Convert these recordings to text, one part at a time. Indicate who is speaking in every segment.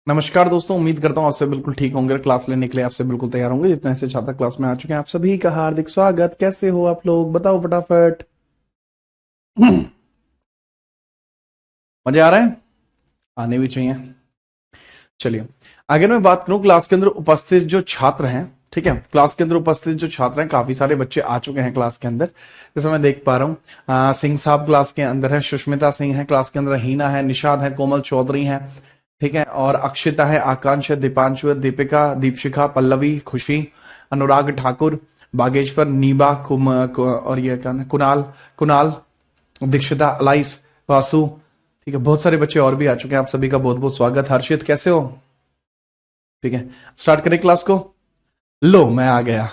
Speaker 1: नमस्कार दोस्तों, उम्मीद करता हूँ आपसे बिल्कुल ठीक होंगे। क्लास लेने के लिए आपसे बिल्कुल तैयार होंगे। जितने से छात्र क्लास में आ चुके हैं, आप सभी का हार्दिक स्वागत। कैसे हो आप लोग, बताओ फटाफट। मजे आ रहे हैं? आने भी चाहिए। चलिए, अगर मैं बात करूं क्लास के अंदर उपस्थित जो छात्र हैं, ठीक है, क्लास के अंदर उपस्थित जो छात्र हैं, काफी सारे बच्चे आ चुके हैं क्लास के अंदर। जैसे मैं देख पा रहा हूँ, सिंह साहब क्लास के अंदर है, सुष्मिता सिंह है क्लास के अंदर, हीना है, निषाद है, कोमल चौधरी है, ठीक है, और अक्षिता है, आकांक्ष है, दीपांशु है, दीपिका, दीपशिखा, पल्लवी, खुशी, अनुराग ठाकुर, बागेश्वर, नीबा, और ये क्या नाम, कुणाल, कुणाल, दीक्षिता, अलाइस, वासु, ठीक है, बहुत सारे बच्चे और भी आ चुके हैं। आप सभी का बहुत बहुत स्वागत। हर्षित कैसे हो? ठीक है, स्टार्ट करें क्लास को। लो, मैं आ गया।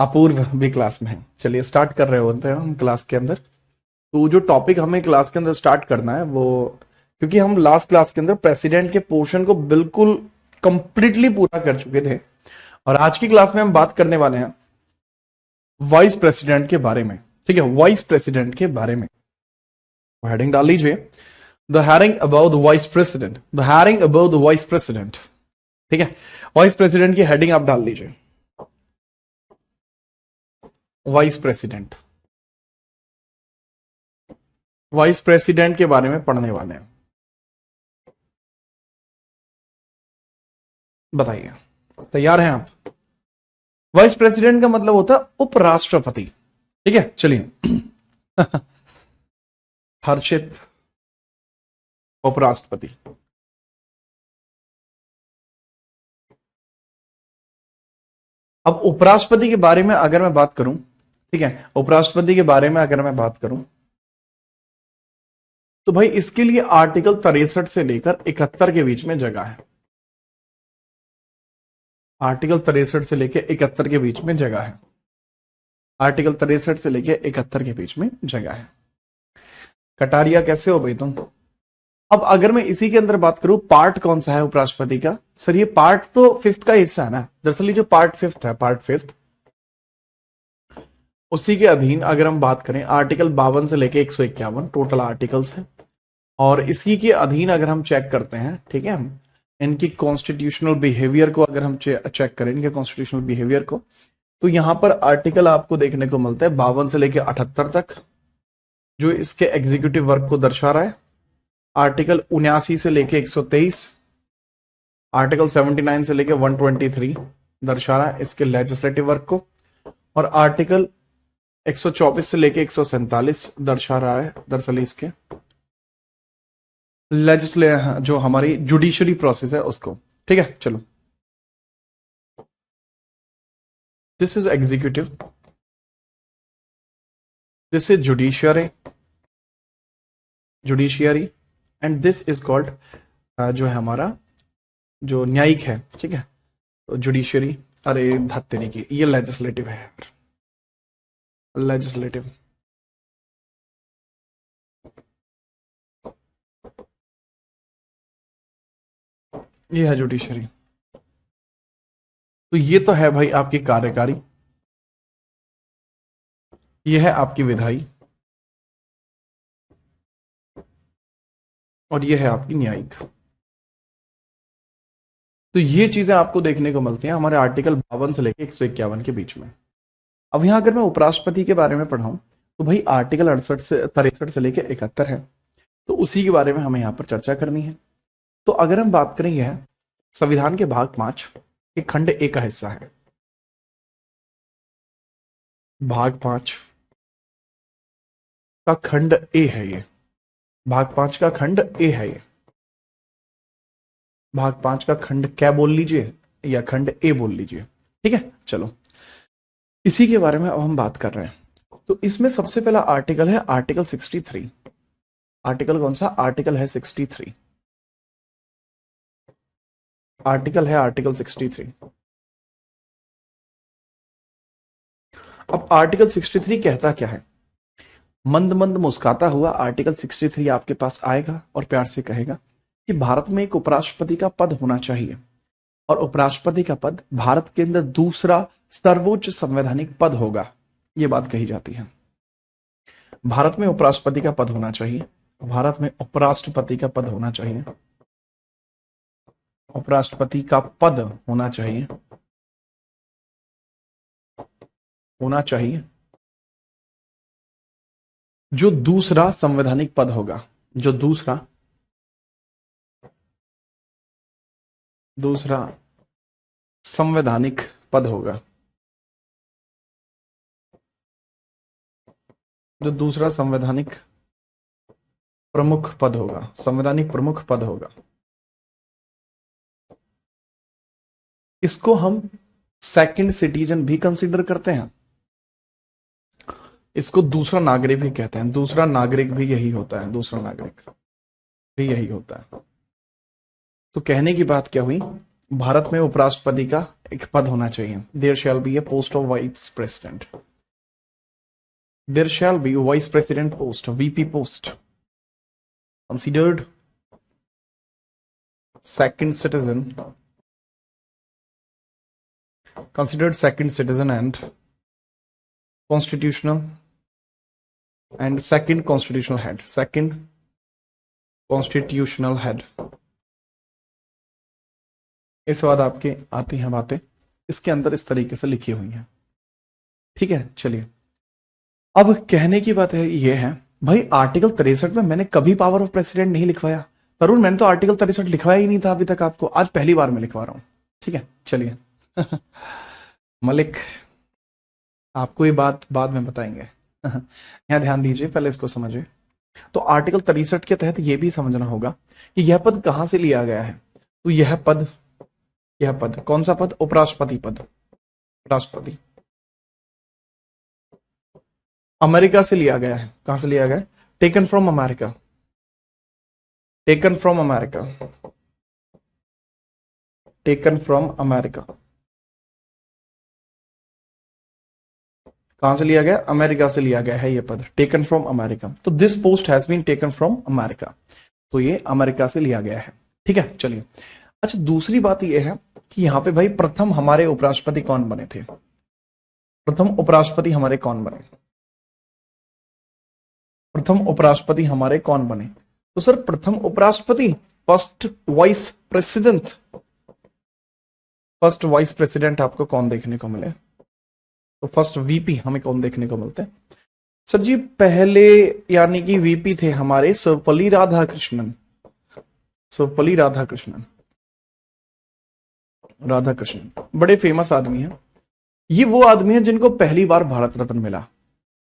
Speaker 1: अपूर्व भी क्लास में है। चलिए स्टार्ट कर रहे होते हैं हम क्लास के अंदर। तो जो टॉपिक हमें क्लास के अंदर स्टार्ट करना है वो, क्योंकि हम लास्ट क्लास के अंदर प्रेसिडेंट के पोर्शन को बिल्कुल कंप्लीटली पूरा कर चुके थे, और आज की क्लास में हम बात करने वाले हैं वाइस प्रेसिडेंट के बारे में। ठीक है, वाइस प्रेसिडेंट के बारे में हेडिंग डाल लीजिए, the heading about the vice president, the heading about the vice president. ठीक है, वाइस प्रेसिडेंट की हेडिंग आप डाल लीजिए, वाइस प्रेसिडेंट। वाइस प्रेसिडेंट के बारे में पढ़ने वाले हैं। बताइए, तैयार हैं आप? वाइस प्रेसिडेंट का मतलब होता है उपराष्ट्रपति। ठीक है, चलिए। हर्षित, उपराष्ट्रपति। अब उपराष्ट्रपति के बारे में अगर मैं बात करूं, ठीक है, उपराष्ट्रपति के बारे में अगर मैं बात करूं, तो भाई इसके लिए आर्टिकल 63 से लेकर 71 के बीच में जगह है। आर्टिकल 63 से लेकर 71 के बीच में जगह है। आर्टिकल 63 से लेकर 71 के बीच में जगह है। कटारिया कैसे हो भाई तुम? अब अगर मैं इसी के अंदर बात करूं, पार्ट कौन सा है उपराष्ट्रपति का? सर ये पार्ट तो फिफ्थ का हिस्सा है ना। दरअसल ये जो पार्ट फिफ्थ है, पार्ट फिफ्थ, उसी के अधीन अगर हम बात करें, आर्टिकल 52 से लेके 151 टोटल आर्टिकल्स हैं। और इसी के अधीन अगर हम चेक करते हैं, ठीक है, इनकी कॉन्स्टिट्यूशनल बिहेवियर को अगर हम चेक करें, इनके कॉन्स्टिट्यूशनल बिहेवियर को, तो यहां पर आर्टिकल आपको देखने को मिलता है 52 से लेके 78 तक, जो इसके एग्जीक्यूटिव वर्क को दर्शा रहा है। आर्टिकल 79 से लेके 123, आर्टिकल 79 से लेके 123 दर्शा रहा है इसके लेजिस्लेटिव वर्क को। और आर्टिकल 124 से लेके 147 दर्शा रहा है दरअसल इसके लेजिस्ले जो हमारी जुडिशरी प्रोसेस है उसको। ठीक है, चलो, this is executive, this is judiciary, judiciary, and this is called जो है हमारा जो न्यायिक है। ठीक है, तो जुडिशियरी, अरे धत्तेरी की, ये लेजिस्लेटिव है, लेजिस्लेटिव, ये है जुडिशरी। तो ये तो है भाई आपकी कार्यकारी, ये है आपकी विधायी, और ये है आपकी न्यायिक। तो ये चीजें आपको देखने को मिलती हैं हमारे आर्टिकल 52 से लेकर 151 के बीच में। अब यहां अगर मैं उपराष्ट्रपति के बारे में पढ़ाऊं, तो भाई आर्टिकल 68 से 63 से लेकर 71 है, तो उसी के बारे में हमें यहां पर चर्चा करनी है। तो अगर हम बात करें, यह संविधान के भाग 5 के खंड ए का हिस्सा है। भाग 5 का खंड ए है ये, भाग 5 का खंड ए है ये। भाग 5 का खंड क्या बोल लीजिए, या खंड ए बोल लीजिए। ठीक है, चलो, इसी के बारे में अब हम बात कर रहे हैं। तो इसमें सबसे पहला आर्टिकल है आर्टिकल 63। आर्टिकल कौन सा? आर्टिकल है 63। आर्टिकल है आर्टिकल 63। अब आर्टिकल 63 कहता क्या है? मंद मंद मुस्काता हुआ आर्टिकल 63 आपके पास आएगा और प्यार से कहेगा कि भारत में एक उपराष्ट्रपति का पद होना चाहिए, और उपराष्ट्रपति का पद भारत के अंदर दूसरा सर्वोच्च संवैधानिक पद होगा। यह बात कही जाती है। भारत में उपराष्ट्रपति का पद होना चाहिए, भारत में उपराष्ट्रपति का पद होना चाहिए, उपराष्ट्रपति का पद होना चाहिए, होना चाहिए जो दूसरा संवैधानिक पद होगा, जो दूसरा संवैधानिक पद होगा, जो दूसरा संवैधानिक प्रमुख पद होगा, संवैधानिक प्रमुख पद होगा। इसको हम सेकंड सिटीजन भी कंसीडर करते हैं, इसको दूसरा नागरिक भी कहते हैं। दूसरा नागरिक भी यही होता है, दूसरा नागरिक भी यही होता है। तो कहने की बात क्या हुई, भारत में उपराष्ट्रपति का एक पद होना चाहिए। There shall be a post of vice president, there shall be vice president post, VP post, considered second citizen, considered second citizen and constitutional and second constitutional head, second constitutional head। इस बाद आपके आती हैं बातें, इसके अंदर इस तरीके से लिखी हुई हैं, ठीक है। चलिए अब कहने की बात है ये है भाई, आर्टिकल 63 में मैंने कभी पावर ऑफ प्रेसिडेंट नहीं लिखवाया। तरुण मैंने तो आर्टिकल 63 लिखवाया ही नहीं था अभी तक आपको, आज पहली बार मैं लिखवा रहा हूं, ठीक है। चलिए मलिक आपको ये बात बाद में बताएंगे यहां ध्यान दीजिए, पहले इसको समझिए। तो आर्टिकल 63 के तहत यह भी समझना होगा कि यह पद कहां से लिया गया है। तो यह पद कौन सा पद, उपराष्ट्रपति पद, उपराष्ट्रपति अमेरिका से लिया गया है। कहां से लिया गया है, taken from America, taken from America, taken from America. कहां से लिया गया, अमेरिका से लिया गया है यह पद, टेकन फ्रॉम अमेरिका। तो this post has been taken from America, तो ये अमेरिका से लिया गया है, ठीक है। चलिए अच्छा, दूसरी बात यह है कि यहां पे भाई प्रथम हमारे उपराष्ट्रपति कौन बने थे, प्रथम उपराष्ट्रपति हमारे कौन बने, प्रथम उपराष्ट्रपति हमारे कौन बने। तो सर प्रथम उपराष्ट्रपति, first vice president, first vice president आपको कौन देखने को मिले, तो फर्स्ट वीपी हमें कौन देखने को मिलते हैं। सर जी पहले यानी कि वीपी थे हमारे सर्वपल्ली राधाकृष्णन, सर्वपल्ली राधाकृष्णन, राधाकृष्णन बड़े फेमस आदमी हैं। ये वो आदमी है जिनको पहली बार भारत रत्न मिला,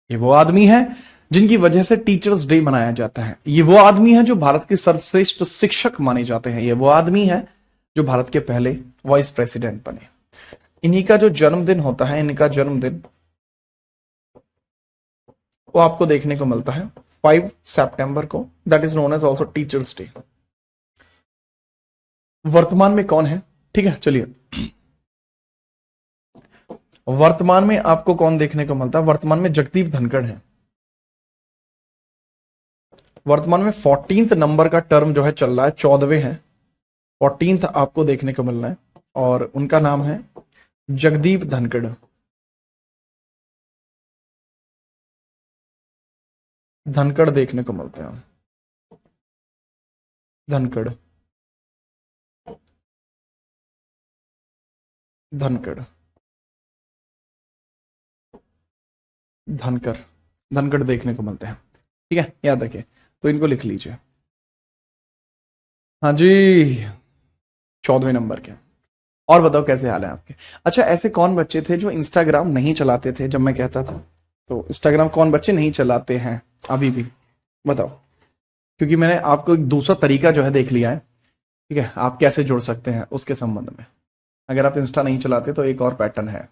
Speaker 1: ये वो आदमी है जिनकी वजह से टीचर्स डे मनाया जाता है, ये वो आदमी है जो भारत के सर्वश्रेष्ठ शिक्षक माने जाते हैं, ये वो आदमी है जो भारत के पहले वाइस प्रेसिडेंट बने। इन्हीं का जो जन्मदिन होता है, इनका जन्मदिन वो आपको देखने को मिलता है 5 सितंबर को, that is known as also teachers day. वर्तमान में कौन है, ठीक है। चलिए वर्तमान में आपको कौन देखने को मिलता है, वर्तमान में जगदीप धनखड़ है। वर्तमान में 14th नंबर का टर्म जो है चल रहा है, 14वें है, 14th आपको देखने को मिल रहा है और उनका नाम है जगदीप धनखड़। धनखड़ देखने को मिलते हैं, धनखड़, धनखड़, धनखड़, धनखड़ देखने को मिलते हैं, ठीक है, याद रखिए। तो इनको लिख लीजिए। हाँ जी 14वें नंबर के। और बताओ कैसे हाल है आपके। अच्छा ऐसे कौन बच्चे थे जो इंस्टाग्राम नहीं चलाते थे जब मैं कहता था, तो इंस्टाग्राम कौन बच्चे नहीं चलाते हैं अभी भी, बताओ। क्योंकि मैंने आपको एक दूसरा तरीका जो है देख लिया है, ठीक है, आप कैसे जुड़ सकते हैं उसके संबंध में। अगर आप इंस्टा नहीं चलाते तो एक और पैटर्न है,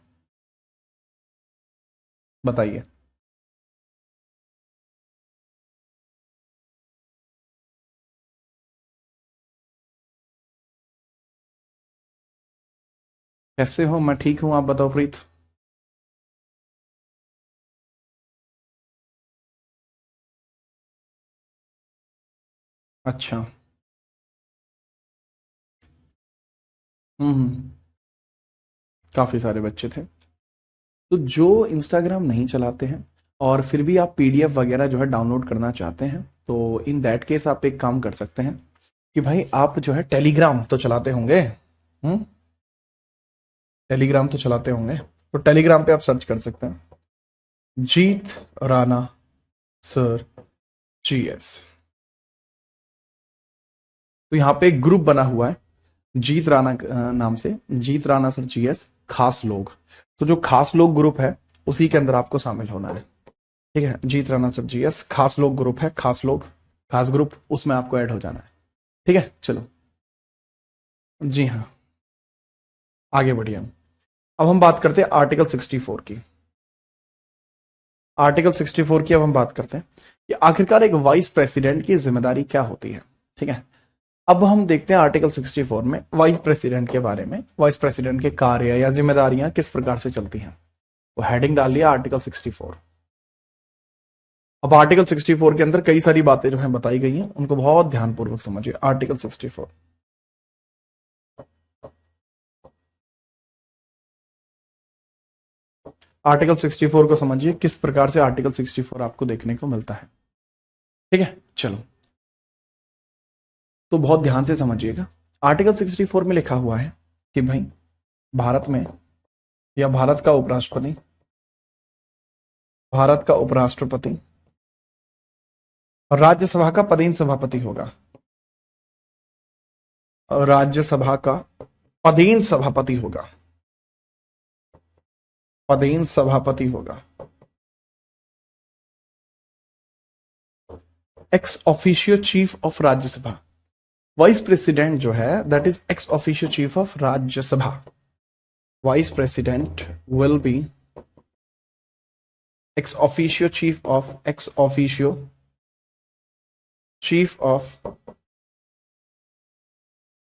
Speaker 1: बताइए। कैसे हो, मैं ठीक हूं, आप बताओ प्रीत। अच्छा हम्म, काफी सारे बच्चे थे। तो जो इंस्टाग्राम नहीं चलाते हैं और फिर भी आप पीडीएफ वगैरह जो है डाउनलोड करना चाहते हैं, तो इन दैट केस आप एक काम कर सकते हैं कि भाई आप जो है टेलीग्राम तो चलाते होंगे। टेलीग्राम तो चलाते होंगे, तो टेलीग्राम पे आप सर्च कर सकते हैं जीत राणा सर जीएस। तो यहाँ पे एक ग्रुप बना हुआ है जीत राणा नाम से, जीत राणा सर जीएस खास लोग। तो जो खास लोग ग्रुप है उसी के अंदर आपको शामिल होना है। ठीक है, जीत राणा सर जीएस खास लोग ग्रुप है, खास लोग खास ग्रुप, उसमें आपको ऐड हो जाना है। ठीक है, चलो जी हाँ, आगे बढ़िए। अब हम बात करते हैं आर्टिकल 64 की। आर्टिकल 64 की अब हम बात करते हैं कि आखिरकार एक वाइस प्रेसिडेंट की जिम्मेदारी क्या होती है। ठीक है, अब हम देखते हैं आर्टिकल 64 में वाइस प्रेसिडेंट के बारे में, वाइस प्रेसिडेंट के कार्य या जिम्मेदारियां किस प्रकार से चलती हैं। वो हेडिंग डाल लिया आर्टिकल 64। अब आर्टिकल 64 के अंदर कई सारी बातें जो हैं बताई गई हैं, उनको बहुत ध्यानपूर्वक समझिए। आर्टिकल 64, आर्टिकल 64 को समझिए किस प्रकार से आर्टिकल 64 आपको देखने को मिलता है। ठीक है, चलो तो बहुत ध्यान से समझिएगा। आर्टिकल 64 में लिखा हुआ है कि भाई भारत में या भारत का उपराष्ट्रपति राज्यसभा का पदेन सभापति होगा। राज्यसभा का पदेन सभापति होगा, पदेन सभापति होगा। Ex officio chief of Rajya Sabha, vice president जो है that is ex officio chief of Rajya Sabha. Vice president will be ex officio chief of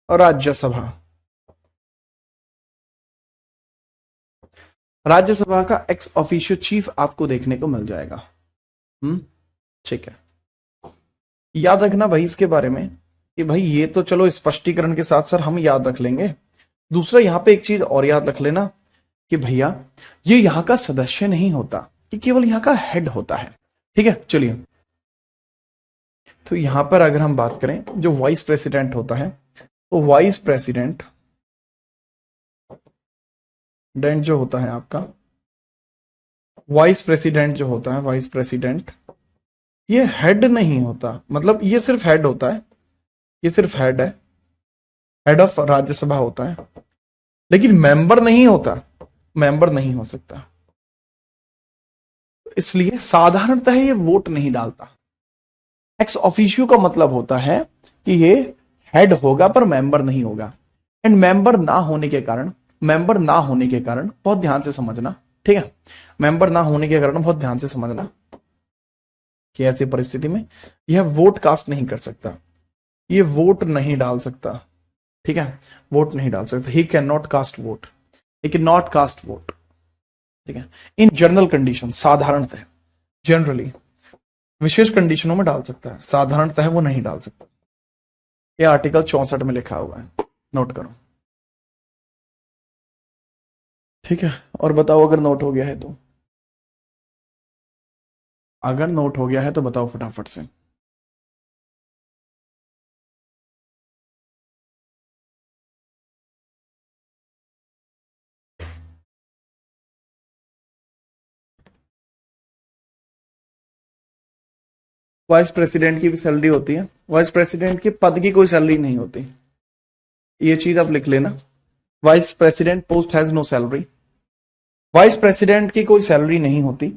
Speaker 1: Rajya Sabha. Rajya Sabha का एक्स ऑफिशियो चीफ आपको देखने को मिल जाएगा। ठीक है, याद रखना भाई इसके बारे में कि भाई ये तो चलो स्पष्टीकरण के साथ सर हम याद रख लेंगे। दूसरा यहां पे एक चीज और याद रख लेना कि भैया ये यहां का सदस्य नहीं होता, ये केवल यहां का हेड होता है। ठीक है, चलिए तो यहां पर अगर हम बात करें जो वाइस प्रेसिडेंट होता है, तो वाइस प्रेसिडेंट डेंट जो होता है आपका, वाइस प्रेसिडेंट जो होता है, वाइस प्रेसिडेंट ये हेड नहीं होता, मतलब ये सिर्फ हेड होता है, ये सिर्फ हेड है, हेड ऑफ राज्यसभा होता है, लेकिन मेंबर नहीं होता, मेंबर नहीं हो सकता। इसलिए साधारणतः ये वोट नहीं डालता। एक्स ऑफिशियो का मतलब होता है कि ये हेड होगा पर मेंबर नहीं होगा। एंड मेंबर ना होने के कारण बहुत ध्यान से समझना। ठीक है, मेंबर ना होने के कारण बहुत ध्यान से समझना कि ऐसी परिस्थिति में यह वोट कास्ट नहीं कर सकता, ये वोट नहीं डाल सकता। ठीक है, वोट नहीं डाल सकता, he can not cast vote, he can not cast vote. ठीक है, इन जनरल कंडीशन, साधारणतः, जनरली, विशेष कंडीशनों में डाल सकता है, साधारणतः वो नहीं डाल सकता। ये आर्टिकल 64 में लिखा हुआ है, नोट करो। ठीक है, और बताओ अगर नोट हो गया है तो, अगर नोट हो गया है तो बताओ फटाफट से। वाइस प्रेसिडेंट की भी सैलरी होती है, वाइस प्रेसिडेंट के पद की कोई सैलरी नहीं होती, ये चीज आप लिख लेना। Vice president post has no salary, vice president की कोई सैलरी नहीं होती,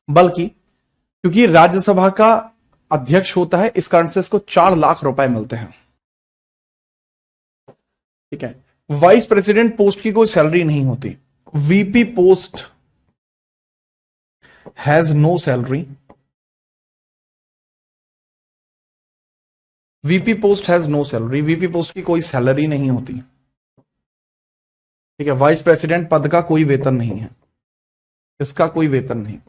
Speaker 1: बल्कि क्योंकि राज्यसभा का अध्यक्ष होता है इस कारण से इसको 4 लाख रुपए मिलते हैं। ठीक है, वाइस प्रेसिडेंट पोस्ट की कोई सैलरी नहीं होती। VP post has no salary, VP post has no salary, VP post की कोई सैलरी नहीं होती। ठीक है, वाइस प्रेसिडेंट पद का कोई वेतन नहीं है, इसका कोई वेतन नहीं,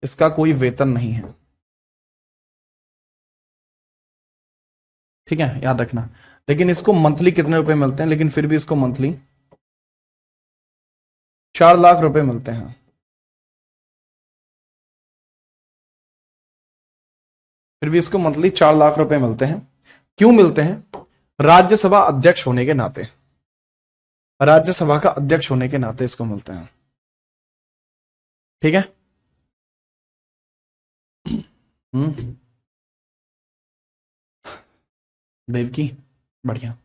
Speaker 1: इसका कोई वेतन नहीं है। ठीक है, याद रखना। लेकिन इसको मंथली कितने रुपए मिलते हैं, लेकिन फिर भी इसको मंथली 4 लाख रुपए मिलते हैं। फिर भी इसको मंथली 4 लाख रुपए मिलते हैं। क्यों मिलते हैं? राज्यसभा अध्यक्ष होने के नाते, राज्यसभा का अध्यक्ष होने के नाते इसको मिलते हैं। ठीक है। हम्म। देवकी, बढ़िया।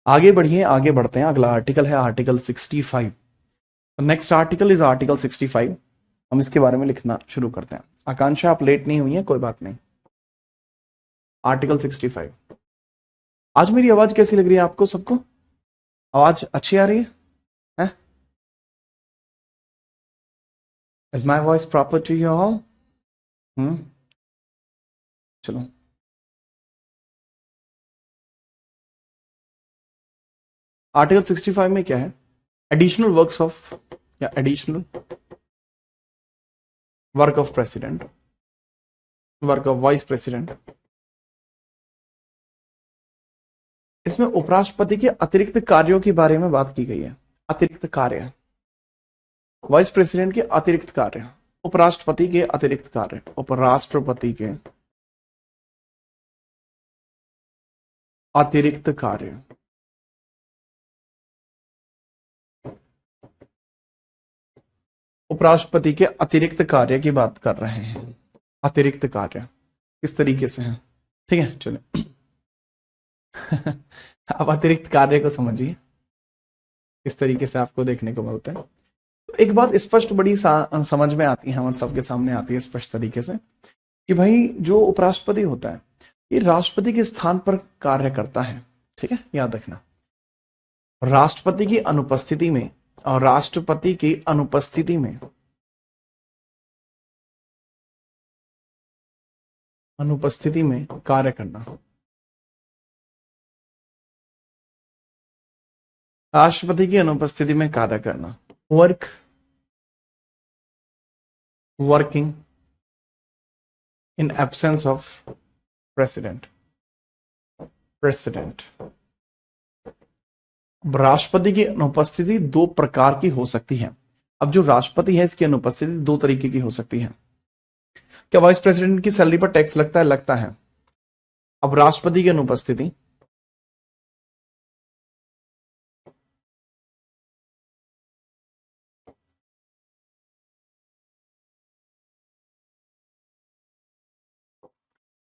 Speaker 1: आगे बढ़िए, आगे बढ़ते हैं। अगला आर्टिकल है article 65। Next article is article 65। हम इसके बारे में लिखना शुरू करते हैं। आकांक्षा, आप लेट नहीं हुई है, कोई बात नहीं। आर्टिकल 65। आज मेरी आवाज कैसी लग रही है आपको सबको? आवाज अच्छी आ रही है? Is my voice proper to you all? चलो, आर्टिकल 65 में क्या है? एडिशनल वर्क्स ऑफ या additional work of president, work of vice president. इसमें उपराष्ट्रपति के अतिरिक्त कार्यों के बारे में बात की गई है। अतिरिक्त कार्य, वाइस प्रेसिडेंट के अतिरिक्त कार्य, उपराष्ट्रपति के अतिरिक्त कार्य, उपराष्ट्रपति के अतिरिक्त कार्य। उपराष्ट्रपति के अतिरिक्त कार्य की बात कर रहे हैं। अतिरिक्त कार्य किस तरीके से है? ठीक है, चलिए। अब अतिरिक्त कार्य को समझिए, किस तरीके से आपको देखने को मिलता है। तो एक बात स्पष्ट बड़ी समझ में आती है, हम सबके सामने आती है स्पष्ट तरीके से, कि भाई जो उपराष्ट्रपति होता है ये राष्ट्रपति के स्थान पर कार्य करता है। ठीक है, याद रखना। राष्ट्रपति की अनुपस्थिति में, और राष्ट्रपति की अनुपस्थिति में, अनुपस्थिति में कार्य करना, राष्ट्रपति की अनुपस्थिति में कार्य करना, working in absence of president. राष्ट्रपति की अनुपस्थिति दो प्रकार की हो सकती है। अब जो राष्ट्रपति है इसकी अनुपस्थिति दो तरीके की हो सकती है। क्या वाइस प्रेसिडेंट की सैलरी पर टैक्स लगता है? लगता है। अब राष्ट्रपति की अनुपस्थिति,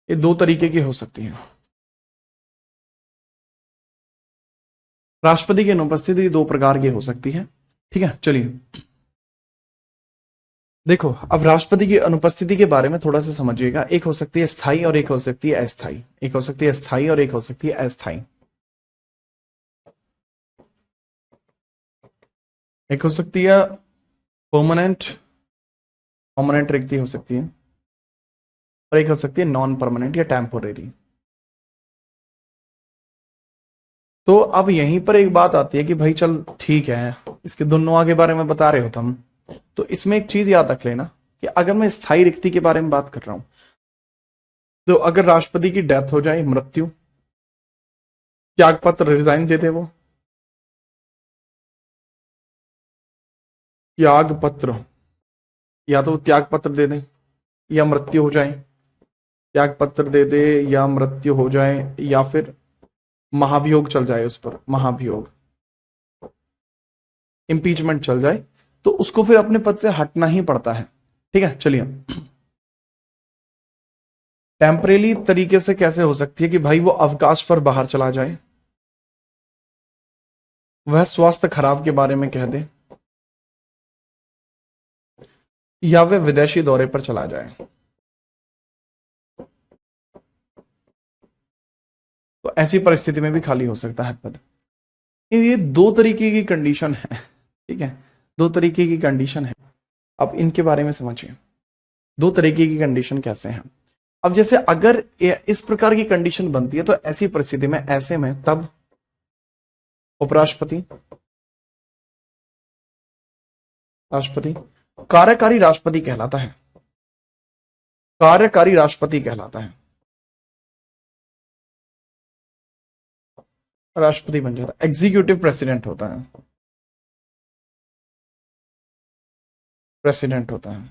Speaker 1: ये दो तरीके की हो सकती है। राष्ट्रपति की अनुपस्थिति दो प्रकार की हो सकती है। ठीक है, चलिए देखो, अब राष्ट्रपति की अनुपस्थिति के बारे में थोड़ा सा समझिएगा। एक हो सकती है स्थायी और एक हो सकती है अस्थायी। एक हो सकती है स्थायी और एक हो सकती है अस्थायी। एक हो सकती है परमानेंट, परमानेंट रिक्ति हो सकती है, और एक हो सकती है नॉन परमानेंट या टेम्पोरेरी। तो अब यहीं पर एक बात आती है कि भाई चल ठीक है, इसके दोनों के बारे में बता रहे हो तुम, तो इसमें एक चीज याद रख लेना कि अगर मैं स्थायी रिक्ति के बारे में बात कर रहा हूं, तो अगर राष्ट्रपति की डेथ हो जाए, मृत्यु, त्यागपत्र, रिजाइन दे दे वो, त्यागपत्र, या तो त्यागपत्र दे दे या मृत्यु हो जाए, त्यागपत्र दे दे या मृत्यु हो जाए, या फिर महाभियोग चल जाए उस पर, महाभियोग, इंपीचमेंट चल जाए, तो उसको फिर अपने पद से हटना ही पड़ता है। ठीक है, चलिए। टेम्परेली तरीके से कैसे हो सकती है कि भाई वो अवकाश पर बाहर चला जाए, वह स्वास्थ्य खराब के बारे में कह दे, या वह विदेशी दौरे पर चला जाए। तो ऐसी परिस्थिति में भी खाली हो सकता है पद। ये दो तरीके की कंडीशन है। ठीक है, दो तरीके की कंडीशन है। अब इनके बारे में समझिए, दो तरीके की कंडीशन कैसे हैं। अब जैसे अगर इस प्रकार की कंडीशन बनती है, तो ऐसी परिस्थिति में, ऐसे में, तब उपराष्ट्रपति, राष्ट्रपति, कार्यकारी राष्ट्रपति कहलाता है, कार्यकारी राष्ट्रपति कहलाता है, राष्ट्रपति बन जाता है, एग्जीक्यूटिव प्रेसिडेंट होता है, प्रेसिडेंट होता है।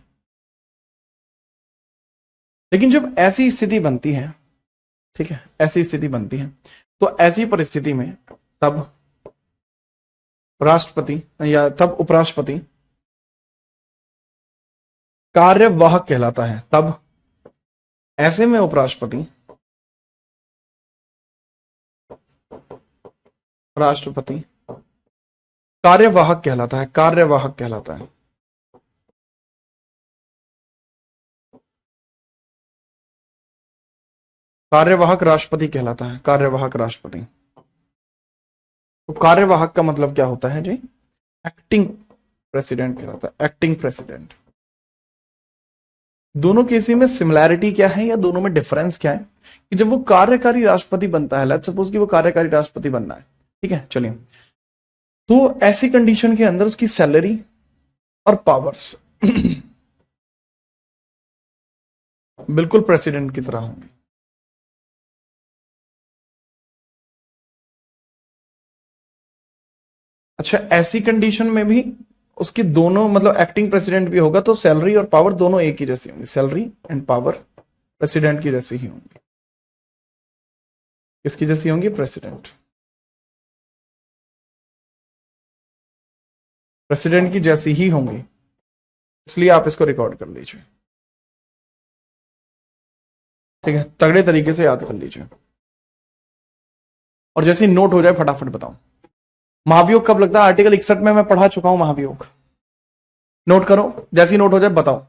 Speaker 1: लेकिन जब ऐसी स्थिति बनती है, ठीक है, ऐसी स्थिति बनती है, तो ऐसी परिस्थिति में तब राष्ट्रपति या तब उपराष्ट्रपति कार्यवाहक कहलाता है। तब ऐसे में उपराष्ट्रपति राष्ट्रपति कार्यवाहक कहलाता है, कार्यवाहक कहलाता है। कार्यवाहक राष्ट्रपति कहलाता है, कार्यवाहक राष्ट्रपति। तो कार्यवाहक का मतलब क्या होता है जी? एक्टिंग प्रेसिडेंट कहलाता है, एक्टिंग प्रेसिडेंट। दोनों केस में सिमिलैरिटी क्या है या दोनों में डिफरेंस क्या है कि जब वो कार्यकारी राष्ट्रपति बनता है, लेट्स सपोज कि वो कार्यकारी राष्ट्रपति बनना है, ठीक है, चलिए, तो ऐसी कंडीशन के अंदर उसकी सैलरी और पावर्स बिल्कुल प्रेसिडेंट की तरह होंगे। अच्छा, ऐसी कंडीशन में भी उसकी दोनों मतलब एक्टिंग प्रेसिडेंट भी होगा तो सैलरी और पावर दोनों एक ही जैसी होंगी, सैलरी एंड पावर प्रेसिडेंट की जैसी ही होंगी। किसकी जैसी होंगी? प्रेसिडेंट, प्रेसिडेंट की जैसी ही होंगी, इसलिए आप इसको रिकॉर्ड कर लीजिए, ठीक है, तगड़े तरीके से याद कर लीजिए। और जैसे नोट हो जाए फटाफट बताओ। महाभियोग कब लगता है? आर्टिकल 61 में मैं पढ़ा चुका हूं महाभियोग। नोट करो, जैसी नोट हो जाए बताओ।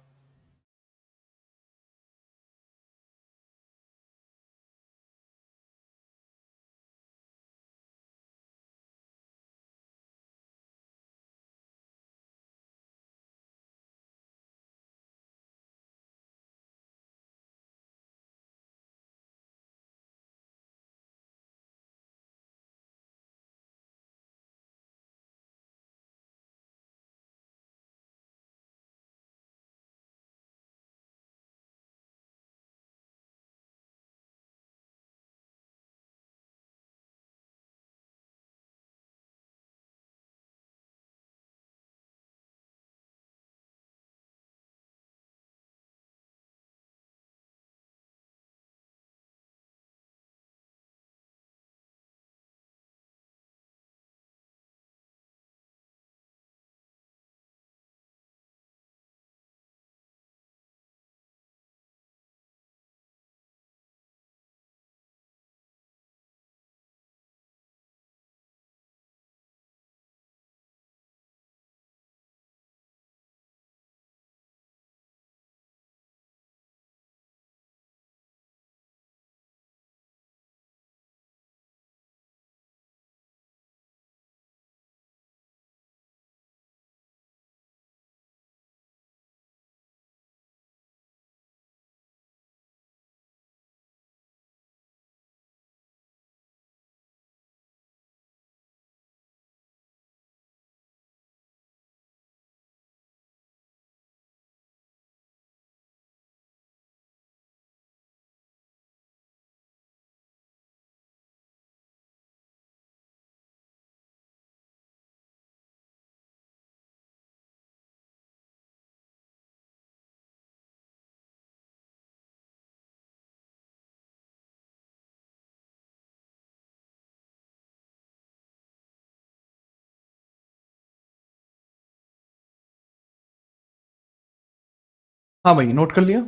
Speaker 1: हाँ भाई, नोट कर लिया,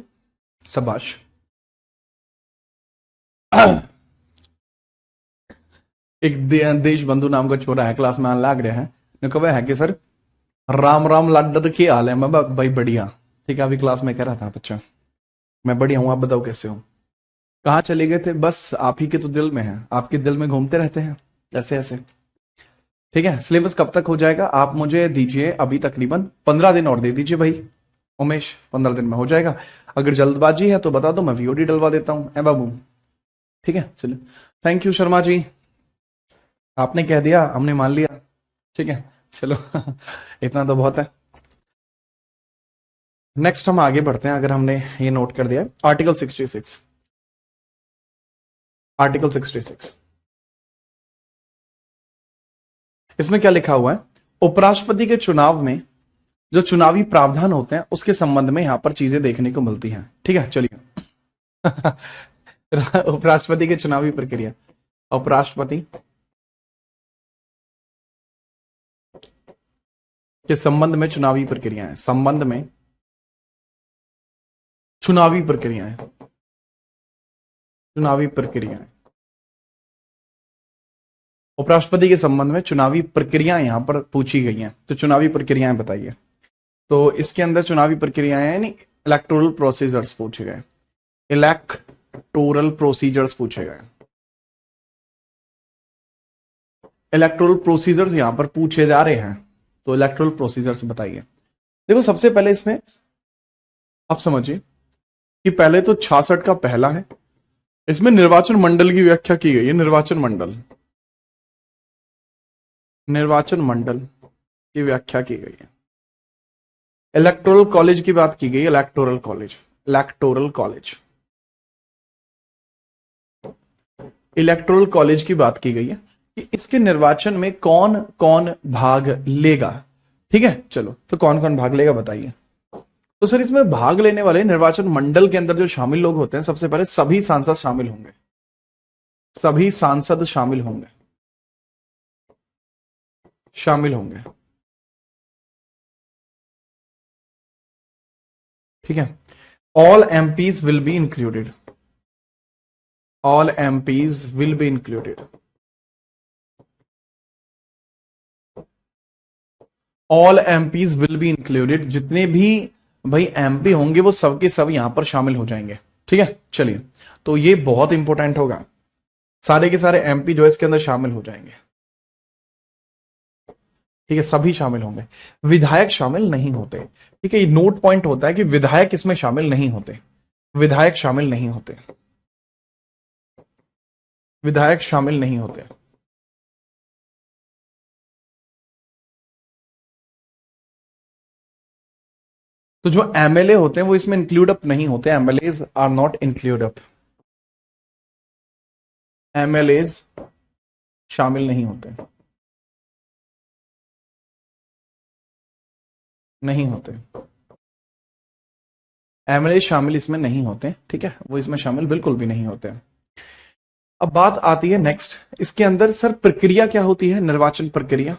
Speaker 1: शाबाश। एक देश बंधु नाम का छोरा है, क्लास में आने लग रहा है, ने कहा है कि सर राम राम लाडर की हाल है। मैं भाई बढ़िया, ठीक है, अभी क्लास में कह रहा था बच्चा मैं बढ़िया हूं, आप बताओ कैसे हो, कहाँ चले गए थे? बस आप ही के तो दिल में है, आपके दिल में घूमते रहते हैं ऐसे ऐसे, ठीक है। सिलेबस कब तक हो जाएगा? आप मुझे दीजिए अभी तकरीबन 15 दिन और दे दीजिए भाई उमेश, 15 दिन में हो जाएगा। अगर जल्दबाजी है तो बता दो, मैं वीओडी डलवा देता हूँ ए बाबू, ठीक है। चलिए, थैंक यू शर्मा जी, आपने कह दिया हमने मान लिया, ठीक है, चलो इतना तो बहुत है। नेक्स्ट हम आगे बढ़ते हैं। अगर हमने ये नोट कर दिया, आर्टिकल 66, आर्टिकल 66 इसमें क्या लिखा हुआ है? उपराष्ट्रपति के चुनाव में जो चुनावी प्रावधान होते हैं उसके संबंध में यहां पर चीजें देखने को मिलती हैं, ठीक है। चलिए, उपराष्ट्रपति की चुनावी प्रक्रिया, उपराष्ट्रपति के संबंध में चुनावी प्रक्रियाएं, संबंध में चुनावी प्रक्रियाएं, चुनावी प्रक्रियाएं, उपराष्ट्रपति के संबंध में चुनावी प्रक्रियाएं यहां पर पूछी गई हैं, तो चुनावी प्रक्रियाएं बताइए। तो इसके अंदर चुनावी प्रक्रियाएं यानी इलेक्टोरल प्रोसीजर्स पूछे गए, इलेक्टोरल प्रोसीजर्स पूछे गए, इलेक्टोरल प्रोसीजर्स यहां पर पूछे जा रहे हैं, तो इलेक्टोरल प्रोसीजर्स बताइए। देखो सबसे पहले इसमें आप समझिए कि पहले तो 66 का पहला है, इसमें निर्वाचन मंडल की व्याख्या की गई है, निर्वाचन मंडल, निर्वाचन मंडल की व्याख्या की गई है। इलेक्टोरल कॉलेज की बात की गई, electoral college, electoral college, electoral college की बात की गई है कि इसके निर्वाचन में कौन कौन भाग लेगा। ठीक है, चलो तो कौन कौन भाग लेगा बताइए। तो सर इसमें भाग लेने वाले निर्वाचन मंडल के अंदर जो शामिल लोग होते हैं, सबसे पहले सभी सांसद शामिल होंगे, सभी सांसद शामिल होंगे, शामिल होंगे। ठीक है, all MPs will be included, all MPs will be included, all MPs will be included, जितने भी भाई एमपी होंगे वो सबके सब यहां पर शामिल हो जाएंगे। ठीक है, चलिए तो ये बहुत इंपॉर्टेंट होगा, सारे के सारे एमपी जो है इसके अंदर शामिल हो जाएंगे। ठीक है, सभी शामिल होंगे, विधायक शामिल नहीं होते। ठीक है, ये नोट पॉइंट होता है कि विधायक इसमें शामिल नहीं होते, विधायक शामिल नहीं होते, विधायक शामिल नहीं होते। तो जो एमएलए होते हैं वो इसमें इंक्लूड अप नहीं होते, MLAs are not include up, MLAs शामिल नहीं होते, नहीं होते, एमएलए शामिल इसमें नहीं होते। ठीक है, वो इसमें शामिल बिल्कुल भी नहीं होते। अब बात आती है नेक्स्ट, इसके अंदर सर प्रक्रिया क्या होती है, निर्वाचन प्रक्रिया,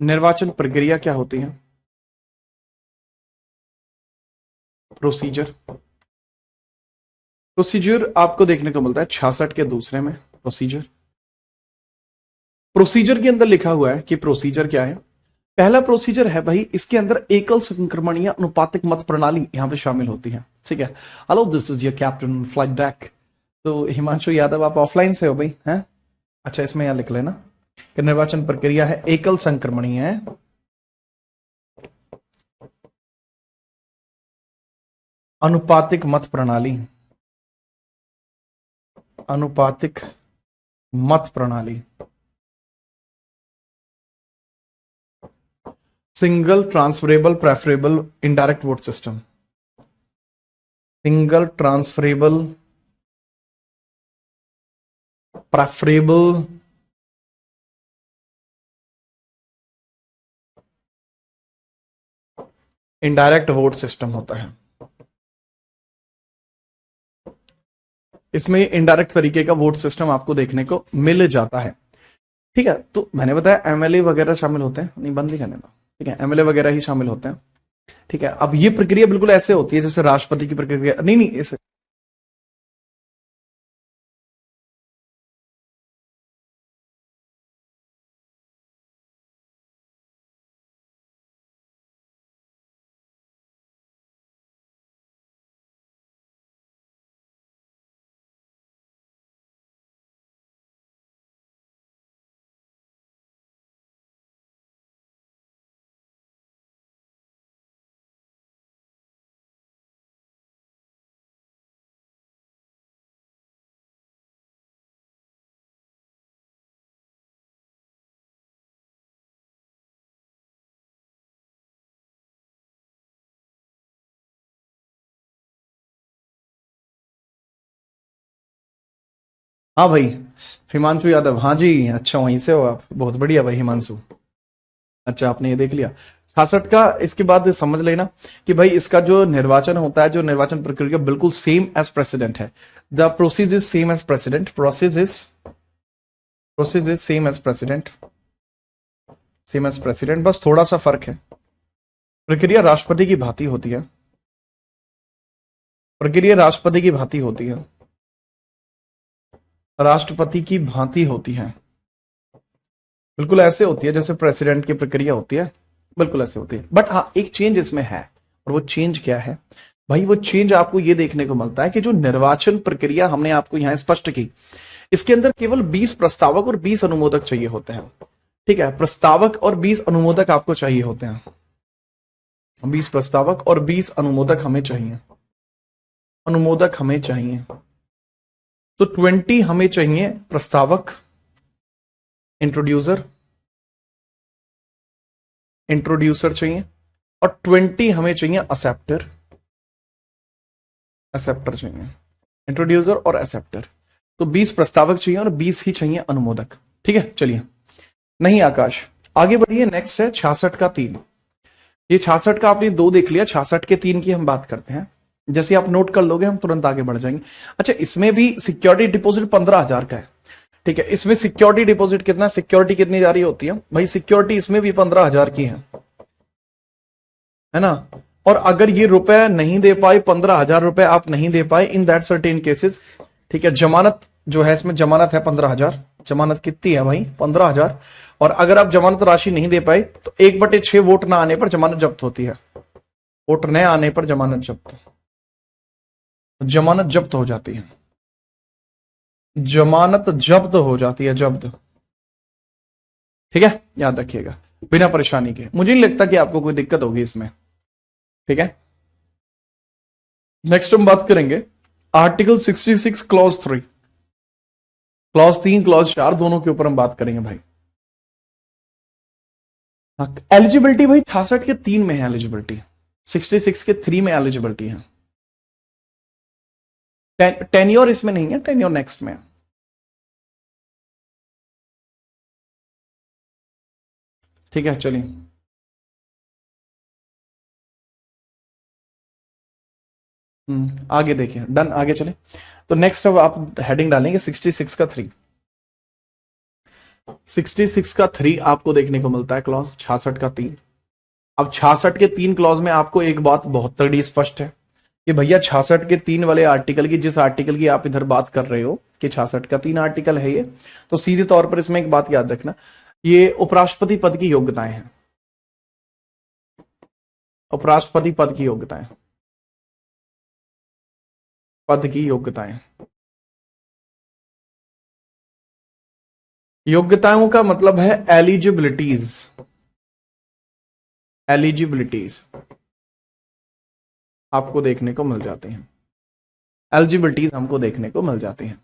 Speaker 1: निर्वाचन प्रक्रिया क्या होती है, प्रोसीजर, प्रोसीजर आपको देखने को मिलता है 66 के दूसरे में, प्रोसीजर, प्रोसीजर के अंदर लिखा हुआ है कि प्रोसीजर क्या है। पहला प्रोसीजर है भाई, इसके अंदर एकल संक्रमणीय अनुपातिक मत प्रणाली यहां पे शामिल होती है। ठीक है, hello this is your captain flight deck. तो हिमांशु यादव आप ऑफलाइन से हो भाई, हैं? अच्छा, इसमें यहां लिख लेना कि निर्वाचन प्रक्रिया है एकल संक्रमणीय है, अनुपातिक मत प्रणाली, अनुपातिक मत प्रणाली, single transferable preferable indirect vote system, single transferable preferable indirect vote system होता है। इसमें इनडायरेक्ट तरीके का वोट सिस्टम आपको देखने को मिल जाता है। ठीक है, तो मैंने बताया एमएलए वगैरह शामिल होते हैं, नहीं बंद ही करने दो। ठीक है, एमएलए वगैरह ही शामिल होते हैं। ठीक है, अब ये प्रक्रिया बिल्कुल ऐसे होती है जैसे राष्ट्रपति की प्रक्रिया, नहीं नहीं ऐसे, हाँ भाई हिमांशु यादव, हाँ जी, अच्छा वहीं से हो आप, बहुत बढ़िया भाई हिमांशु। अच्छा, आपने ये देख लिया। 66 का इसके बाद समझ लेना कि भाई इसका जो निर्वाचन होता है, जो निर्वाचन प्रक्रिया बिल्कुल सेम एज प्रेसिडेंट है। The process is same as president, process is same as president, same as president, बस थोड़ा सा फर्क है। प्रक्रिया राष्ट्रपति की भांति होती है, प्रक्रिया राष्ट्रपति की भांति होती है, राष्ट्रपति की भांति होती है, बिल्कुल ऐसे होती है जैसे प्रेसिडेंट की प्रक्रिया होती है, बिल्कुल ऐसे होती है। बट हाँ, एक चेंज इसमें है, और वो चेंज क्या है भाई? वो चेंज आपको ये देखने को मिलता है कि जो निर्वाचन प्रक्रिया हमने आपको यहां स्पष्ट की, इसके अंदर केवल 20 प्रस्तावक और 20 अनुमोदक चाहिए होते हैं। ठीक है, प्रस्तावक और 20 अनुमोदक आपको चाहिए होते हैं, 20 प्रस्तावक और 20 अनुमोदक हमें चाहिए, अनुमोदक हमें चाहिए। तो 20 हमें चाहिए प्रस्तावक, इंट्रोड्यूसर चाहिए, और 20 हमें चाहिए एक्सेप्टर, चाहिए, इंट्रोड्यूसर और एक्सेप्टर। तो 20 प्रस्तावक चाहिए और 20 ही चाहिए अनुमोदक। ठीक है, चलिए। नहीं आकाश, आगे बढ़िए। नेक्स्ट है 66 का 3। ये 66 का आपने 2 देख लिया, 66 के 3 की हम बात करते हैं। जैसे आप नोट कर लोगे हम तुरंत आगे बढ़ जाएंगे। अच्छा, इसमें भी सिक्योरिटी डिपॉजिट 15,000 का है। ठीक है, इसमें सिक्योरिटी डिपॉजिट कितना, सिक्योरिटी कितनी जारी होती है भाई? सिक्योरिटी इसमें भी 15,000 की है ना। और अगर ये रुपए नहीं दे पाए, 15,000 रुपए आप नहीं दे पाए, इन दैट सर्टेन केसेस, ठीक है, जमानत जो है, इसमें जमानत है 15,000। जमानत कितनी है भाई? 15,000। और अगर आप जमानत राशि नहीं दे पाए तो 1/6 वोट ना आने पर जमानत जब्त होती है। वोट न आने पर जमानत जब्त, जमानत जब्त हो जाती है, जमानत जब्त हो जाती है, जब्त। ठीक है, याद रखिएगा, बिना परेशानी के। मुझे नहीं लगता कि आपको कोई दिक्कत होगी इसमें। ठीक है, नेक्स्ट हम बात करेंगे आर्टिकल 66 क्लॉज 3, क्लॉज 3, क्लॉज 4, दोनों के ऊपर हम बात करेंगे भाई। एलिजिबिलिटी भाई 66 के 3 में है एलिजिबिलिटी, 66 के 3 में एलिजिबिलिटी है। टेन्योर इसमें नहीं है, टेन्योर नेक्स्ट में है। ठीक है, चलिए। आगे देखिए, डन, आगे चले। तो नेक्स्ट अब आप हेडिंग डालेंगे 66 का 3। 66 का 3 आपको देखने को मिलता है क्लॉज 66 का 3। अब 66 के 3 क्लॉज में आपको एक बात बहुत तगड़ी स्पष्ट है कि भैया 66 के 3 वाले आर्टिकल की, जिस आर्टिकल की आप इधर बात कर रहे हो कि 66 का 3 आर्टिकल है ये, तो सीधे तौर पर इसमें एक बात याद रखना, ये उपराष्ट्रपति पद की योग्यताएं हैं, उपराष्ट्रपति पद की योग्यताएं, पद की योग्यताएं। योग्यताओं का मतलब है एलिजिबिलिटीज, एलिजिबिलिटीज आपको देखने को मिल जाते हैं, एलिजिबिलिटीज हमको देखने को मिल जाती हैं।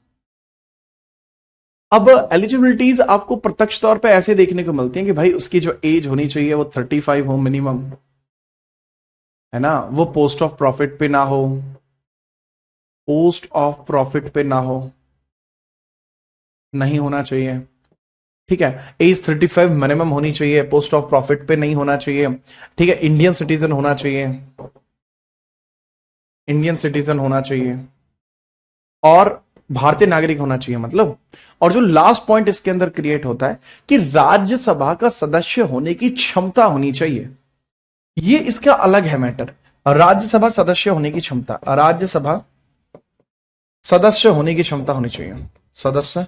Speaker 1: अब एलिजिबिलिटीज आपको प्रत्यक्ष तौर पे ऐसे देखने को मिलती हैं कि भाई उसकी जो एज होनी चाहिए वो 35 हो मिनिमम, है ना, वो पोस्ट ऑफ प्रॉफिट पे ना हो, पोस्ट ऑफ प्रॉफिट पे ना हो, नहीं होना चाहिए। ठीक है, एज 35 मिनिमम होनी चाहिए, पोस्ट ऑफ प्रॉफिट पे नहीं होना चाहिए। ठीक है, इंडियन सिटीजन होना चाहिए, इंडियन सिटीजन होना चाहिए, और भारतीय नागरिक होना चाहिए मतलब। और जो लास्ट पॉइंट इसके अंदर क्रिएट होता है कि राज्यसभा का सदस्य होने की क्षमता होनी चाहिए। ये इसका अलग है मैटर, राज्यसभा सदस्य होने की क्षमता, राज्यसभा सदस्य होने की क्षमता होनी चाहिए, सदस्य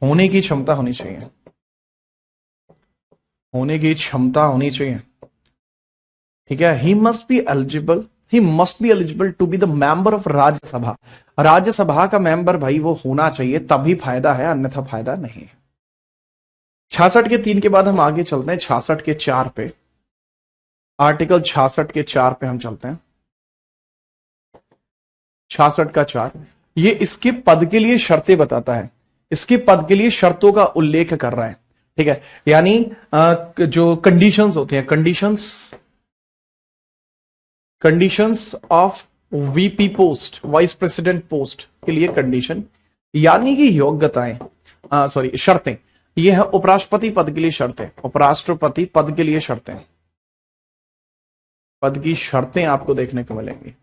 Speaker 1: होने की क्षमता होनी चाहिए, होने की क्षमता होनी चाहिए। ठीक है, he must be eligible, he must be eligible to be the member of Rajya Sabha. Rajya Sabha का मेंबर भाई वो होना चाहिए, तभी फायदा है, अन्यथा फायदा नहीं। 66 के 3 के बाद हम आगे चलते हैं 66 के 4 पे, आर्टिकल 66 के 4 पे हम चलते हैं। 66 का 4 ये इसके पद के लिए शर्तें बताता है, इसके पद के लिए शर्तों का उल्लेख कर रहा है। ठीक है, यानी जो कंडीशंस होते हैं, conditions of VP post, vice president post के लिए कंडीशन, यानी कि योग्यताएं, सॉरी शर्तें, ये है उपराष्ट्रपति पद के लिए शर्तें, उपराष्ट्रपति पद के लिए शर्तें, पद की शर्तें आपको देखने को मिलेंगी।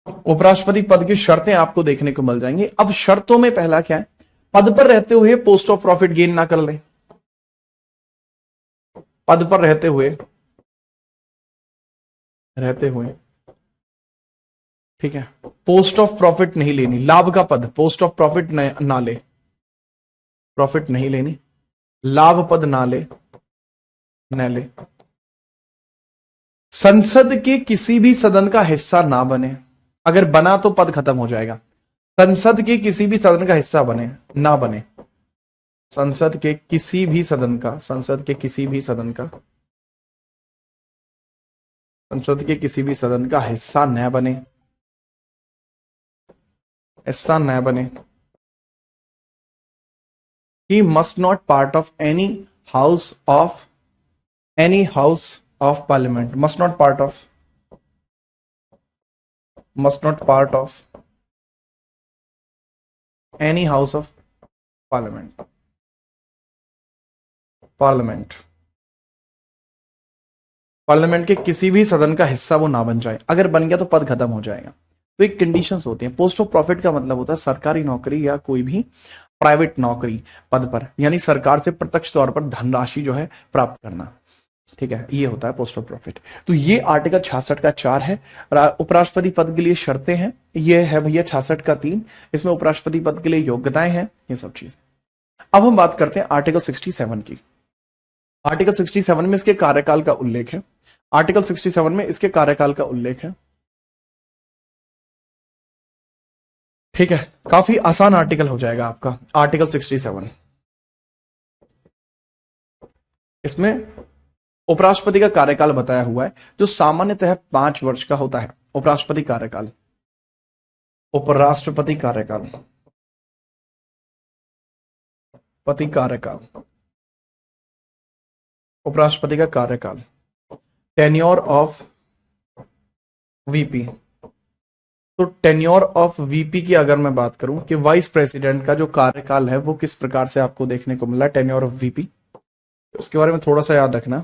Speaker 1: उपराष्ट्रपति पद की शर्तें आपको देखने को मिल जाएंगी। अब शर्तों में पहला क्या है, पद पर रहते हुए पोस्ट ऑफ प्रॉफिट गेन ना कर ले। पद पर रहते हुए ठीक है, पोस्ट ऑफ प्रॉफिट नहीं लेनी, लाभ का पद, पोस्ट ऑफ प्रॉफिट ना ले, प्रॉफिट नहीं लेनी, लाभ पद ना ले, न ले, संसद के किसी भी सदन का हिस्सा ना बने, अगर बना तो पद खत्म हो जाएगा। संसद के किसी भी सदन का हिस्सा बने ना बने, संसद के किसी भी सदन का, संसद के किसी भी सदन का, संसद के किसी भी सदन का हिस्सा न बने, हिस्सा न बने। He must not part of any house of parliament, must not part of any house of parliament, parliament के किसी भी सदन का हिस्सा वो ना बन जाए। अगर बन गया तो पद खत्म हो जाएगा। तो एक कंडीशंस होती हैं। पोस्ट ऑफ प्रॉफिट का मतलब होता है सरकारी नौकरी या कोई भी प्राइवेट नौकरी पद पर, यानी सरकार से प्रत्यक्ष तौर पर धनराशि जो है प्राप्त करना। ठीक है, ये होता है पोस्ट ऑफ प्रॉफिट। तो ये आर्टिकल 66 का 4 है। उपराष्ट्रपति पद के लिए शर्तें हैं, ये है भैया 66 का 3। इसमें उपराष्ट्रपति पद के लिए योग्यताएं हैं, ये सब चीजें। अब हम बात करते हैं आर्टिकल 67 की। आर्टिकल 67 में इसके कार्यकाल का उल्लेख है। आर्टिकल 67 में इसके कार्यकाल का उल्लेख है। ठीक है, काफी आसान आर्टिकल हो जाएगा आपका आर्टिकल 67। इसमें उपराष्ट्रपति का कार्यकाल बताया हुआ है, जो सामान्यतः 5 वर्ष का होता है। उपराष्ट्रपति कार्यकाल, उपराष्ट्रपति कार्यकाल, पति कार्यकाल, उपराष्ट्रपति का कार्यकाल, टेन्योर ऑफ वीपी। तो टेन्योर ऑफ वीपी की अगर मैं बात करूं कि वाइस प्रेसिडेंट का जो कार्यकाल है वो किस प्रकार से आपको देखने को मिला, टेन्योर ऑफ वीपी, उसके बारे में थोड़ा सा याद रखना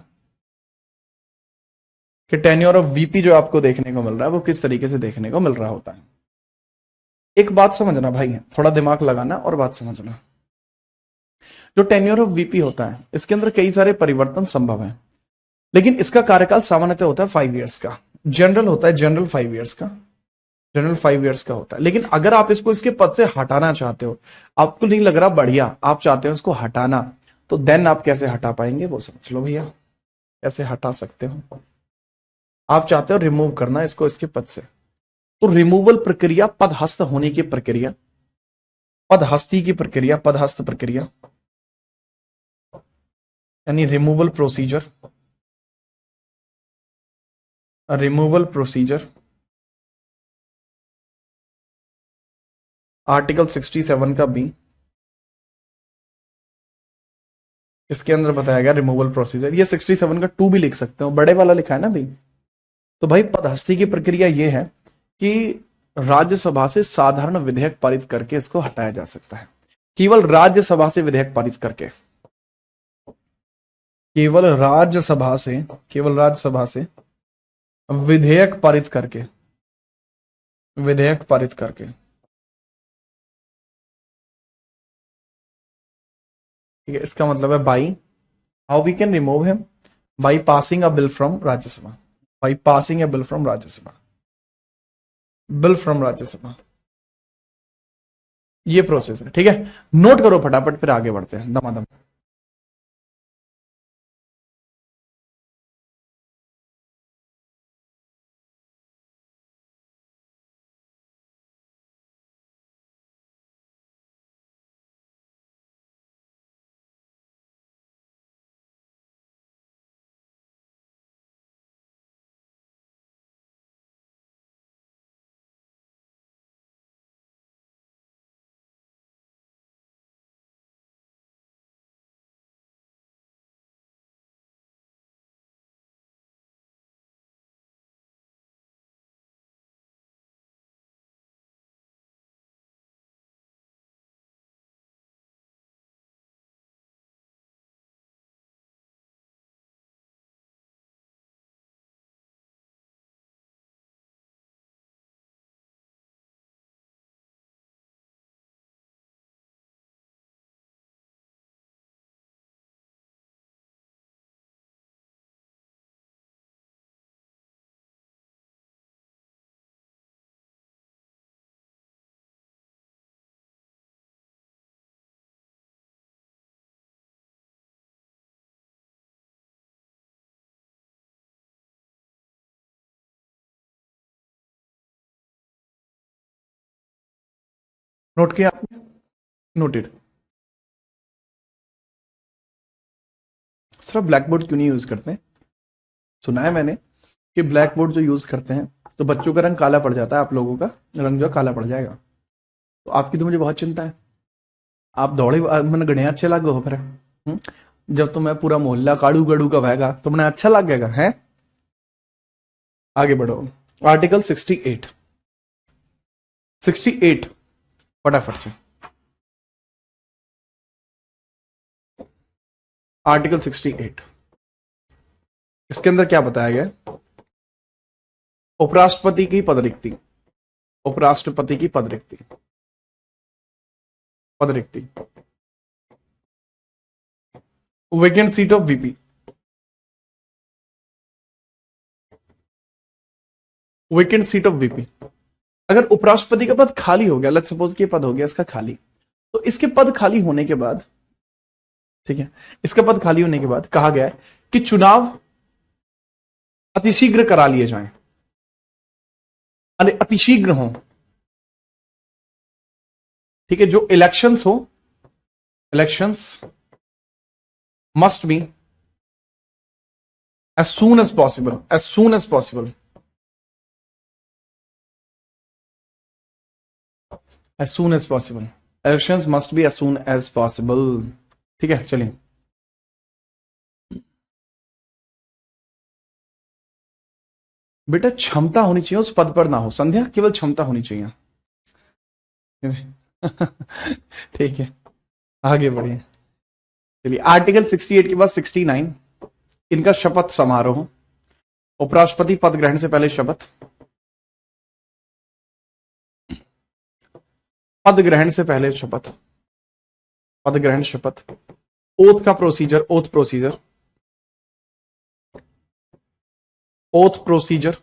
Speaker 1: कि टेन्योर ऑफ वीपी जो आपको देखने को मिल रहा है वो किस तरीके से देखने को मिल रहा होता है। एक बात समझना भाई, थोड़ा दिमाग लगाना और बात समझना। जो टेन्योर ऑफ वीपी होता है इसके अंदर कई सारे परिवर्तन संभव है, लेकिन इसका कार्यकाल सामान्यतः होता है 5 ईयर्स का। जनरल होता है, जनरल 5 ईयर्स का, जनरल 5 ईयर्स का होता है। लेकिन अगर आप इसको इसके पद से हटाना चाहते हो, आपको नहीं लग रहा बढ़िया, आप चाहते हो इसको हटाना, तो देन आप कैसे हटा पाएंगे वो समझ लो भैया, कैसे हटा सकते हो। आप चाहते हो रिमूव करना इसको इसके पद से, तो रिमूवल प्रक्रिया, पदहस्त होने की प्रक्रिया, पदहस्ती की प्रक्रिया, पदहस्त प्रक्रिया यानी removal procedure, removal procedure article 67 का बी, इसके अंदर बताया गया रिमूवल प्रोसीजर। ये 67 का 2 भी लिख सकते हो, बड़े वाला लिखा है ना भाई। तो भाई पदहस्ती की प्रक्रिया ये है कि राज्यसभा से साधारण विधेयक पारित करके इसको हटाया जा सकता है। केवल राज्यसभा से विधेयक पारित करके, केवल राज्यसभा से, केवल राज्यसभा से विधेयक पारित करके, विधेयक पारित करके, ठीक है। इसका मतलब है by, how we can remove him, by passing a bill from Rajya Sabha, by passing a bill from Rajya Sabha, bill from Rajya Sabha, ये प्रोसेस है। ठीक है, नोट करो फटाफट, फिर आगे बढ़ते हैं दमादम। नोट किया आपने? नोटेड। सर ब्लैक बोर्ड क्यों नहीं यूज करते? सुना है मैंने कि ब्लैक बोर्ड जो यूज करते हैं तो बच्चों का रंग काला पड़ जाता है, आप लोगों का रंग जो है काला पड़ जाएगा। तो आपकी तो मुझे बहुत चिंता है। आप दौड़े मैंने गणे अच्छे लग गए हो फिर। जब तुम्हें पूरा मोहल्ला काड़ू गड़ू का बहेगा तो मैंने अच्छा लगेगा है। आगे बढ़ो। आर्टिकल 68 68 फटाफट से। आर्टिकल 68 इसके अंदर क्या बताया गया? उपराष्ट्रपति की पद रिक्ति, उपराष्ट्रपति की पद रिक्ति, पद रिक्ति, vacant seat of VP, vacant seat of VP. अगर उपराष्ट्रपति का पद खाली हो गया, लेट्स सपोज कि पद हो गया इसका खाली, तो इसके पद खाली होने के बाद, ठीक है, इसका पद खाली होने के बाद कहा गया है कि चुनाव अतिशीघ्र करा लिए जाएं, अतिशीघ्र हो। ठीक है, जो इलेक्शंस हो, elections must be as soon as possible, as soon as possible, as soon as possible. Elections must be as soon as possible. ठीक है, चलिए। बेटा क्षमता होनी चाहिए, उस पद पर ना हो संध्या, केवल क्षमता होनी चाहिए। ठीक है, आगे बढ़िए। चलिए, आर्टिकल 68 के बाद 69 इनका शपथ समारोह। उपराष्ट्रपति पद ग्रहण से पहले शपथ, पद ग्रहण से पहले शपथ, पद ग्रहण शपथ, ओथ का procedure, oath procedure, oath procedure.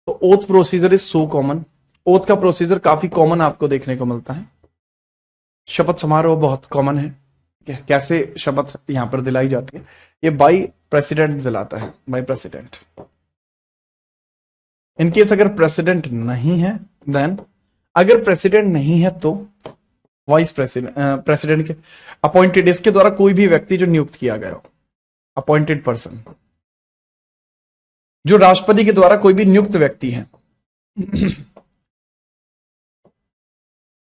Speaker 1: तो oath procedure is so common, oath का प्रोसीजर काफी कॉमन आपको देखने को मिलता है। शपथ समारोह बहुत कॉमन है। कैसे शपथ यहां पर दिलाई जाती है? ये बाई प्रेसिडेंट दिलाता है, बाई प्रेसिडेंट। इनकेस अगर प्रेसिडेंट नहीं है देन, अगर प्रेसिडेंट नहीं है तो वाइस प्रेसिडेंट, प्रेसिडेंट के अपॉइंटेड, इसके द्वारा कोई भी व्यक्ति जो नियुक्त किया गया हो, अपॉइंटेड पर्सन, जो राष्ट्रपति के द्वारा कोई भी नियुक्त व्यक्ति है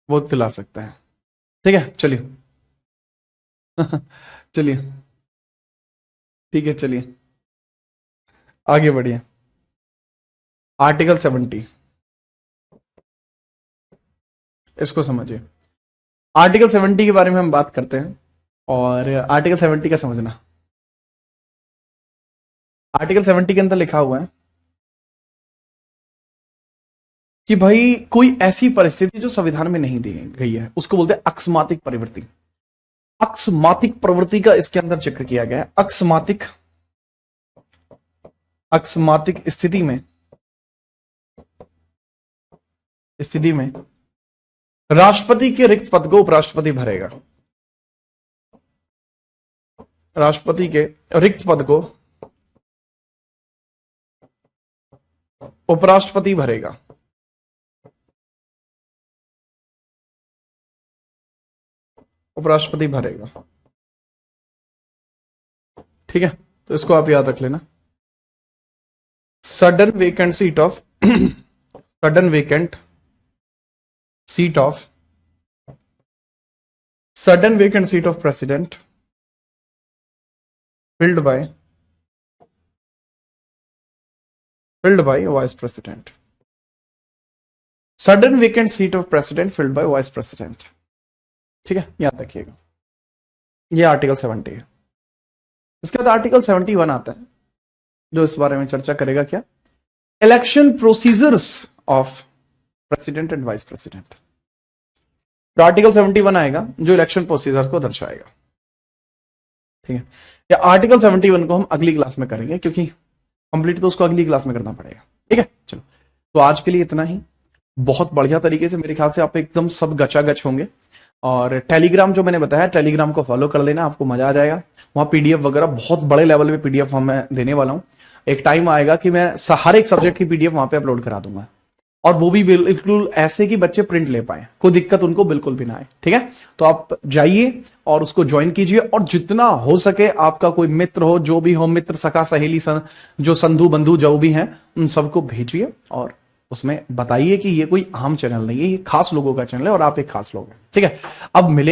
Speaker 1: वो दिला सकता है। ठीक है, चलिए। चलिए, ठीक है, चलिए आगे बढ़िए। आर्टिकल 70 इसको समझिए। आर्टिकल 70 के बारे में हम बात करते हैं, और आर्टिकल 70 का समझना। आर्टिकल 70 के अंदर लिखा हुआ है कि भाई कोई ऐसी परिस्थिति जो संविधान में नहीं दी गई है उसको बोलते हैं अकस्मातिक प्रवृत्ति। अकस्मातिक प्रवृत्ति का इसके अंदर जिक्र किया गया है। अकस्मातिक, अकस्मातिक स्थिति में, स्थिति में राष्ट्रपति के रिक्त पद को उपराष्ट्रपति भरेगा। राष्ट्रपति के रिक्त पद को उपराष्ट्रपति भरेगा। उपराष्ट्रपति भरेगा। ठीक है, तो इसको आप याद रख लेना। Sudden vacant seat of sudden vacant seat of sudden vacant seat of president filled by vice president. Sudden vacant seat of president filled by vice president. ठीक है, याद रखिएगा। ये आर्टिकल 70 है। इसके बाद आर्टिकल 71 आता है जो इस बारे में चर्चा करेगा। क्या? Election procedures of president and vice president. तो आर्टिकल 71 आएगा जो इलेक्शन प्रोसीजर्स को दर्शाएगा। ठीक है, या आर्टिकल 71 को हम अगली क्लास में करेंगे क्योंकि कंप्लीट तो उसको अगली क्लास में करना पड़ेगा। ठीक है, चलो तो आज के लिए इतना ही। बहुत बढ़िया तरीके से मेरे ख्याल से आप एकदम सब गचागच होंगे। और टेलीग्राम जो मैंने बताया, टेलीग्राम को फॉलो कर लेना, आपको मजा आ जाएगा। वहां पीडीएफ वगैरह बहुत बड़े लेवल पे पीडीएफ मैं देने वाला हूं। एक टाइम आएगा कि मैं हर एक सब्जेक्ट की पीडीएफ वहां पे अपलोड करा दूंगा। और वो भी बिल्कुल ऐसे कि बच्चे प्रिंट ले पाए, कोई दिक्कत उनको बिल्कुल भी ना आए। ठीक है, तो आप जाइए और उसको ज्वाइन कीजिए, और जितना हो सके आपका कोई मित्र हो, जो भी हो, मित्र, सखा, सहेली, जो संधु बंधु जो भी हैं, उन सबको भेजिए और उसमें बताइए कि ये कोई आम चैनल नहीं है, ये खास लोगों का चैनल है और आप एक खास लोग हैं। ठीक है, अब मिले